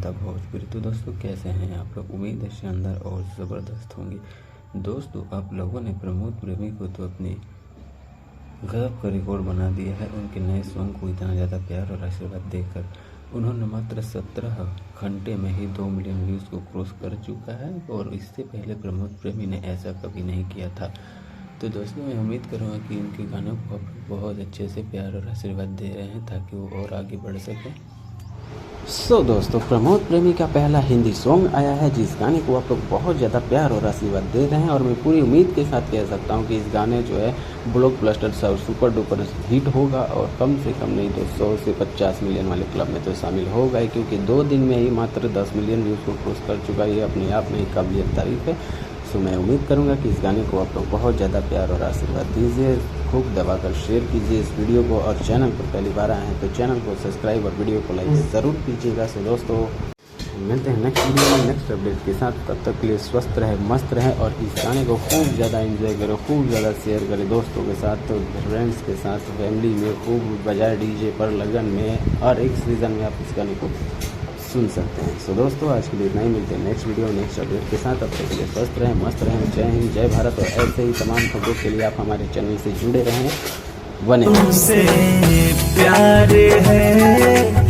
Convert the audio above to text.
जनता भोजपुरी। तो दोस्तों कैसे हैं आप लोग? उम्मीद है शानदार और ज़बरदस्त होंगे। दोस्तों आप लोगों ने प्रमोद प्रेमी को तो अपनी गज़ब का रिकॉर्ड बना दिया है। उनके नए सॉन्ग को इतना ज़्यादा प्यार और आशीर्वाद देकर उन्होंने मात्र 17 घंटे में ही 2 मिलियन व्यूज़ को क्रॉस कर चुका है और इससे पहले प्रमोद प्रेमी ने ऐसा कभी नहीं किया था। तो दोस्तों मैं उम्मीद करूँगा कि उनके गानों को आप बहुत अच्छे से प्यार और आशीर्वाद दे रहे हैं ताकि वो और आगे बढ़ सकें। दोस्तों प्रमोद प्रेमी का पहला हिंदी सॉन्ग आया है जिस गाने को आप लोग बहुत ज़्यादा प्यार और आशीर्वाद दे रहे हैं और मैं पूरी उम्मीद के साथ कह सकता हूं कि इस गाने जो है ब्लॉकबस्टर और सुपर डुपर हिट होगा और कम से कम नहीं तो 100 से 50 मिलियन वाले क्लब में तो शामिल होगा ही, क्योंकि 2 दिन में ही मात्र 10 मिलियन व्यूज़ को क्रॉस कर चुका है। ये अपने आप में ही काबिलियत तारीफ है। तो मैं उम्मीद करूंगा कि इस गाने को आप लोग बहुत ज़्यादा प्यार और आशीर्वाद दीजिए, खूब दबाकर शेयर कीजिए इस वीडियो को और चैनल पर पहली बार आए हैं तो चैनल को सब्सक्राइब और वीडियो को लाइक ज़रूर कीजिएगा। सो दोस्तों मिलते हैं नेक्स्ट वीडियो में नेक्स्ट अपडेट के साथ। तब तक के लिए स्वस्थ रहे, मस्त रहे और इस गाने को खूब ज़्यादा एंजॉय करो, खूब ज़्यादा शेयर करें दोस्तों के साथ, तो फ्रेंड्स के साथ, फैमिली में खूब बजाए डीजे पर, लगन में और एक सीज़न में आप इस गाने को सुन सकते हैं। सो दोस्तों आज के लिए इतना ही। मिलते हैं नेक्स्ट वीडियो नेक्स्ट अपडेट के साथ। अब तक के लिए स्वस्थ रहें, मस्त रहें। जय हिंद, जय भारत। और ऐसे ही तमाम खबरों के लिए आप हमारे चैनल से जुड़े रहें, बने। प्यार है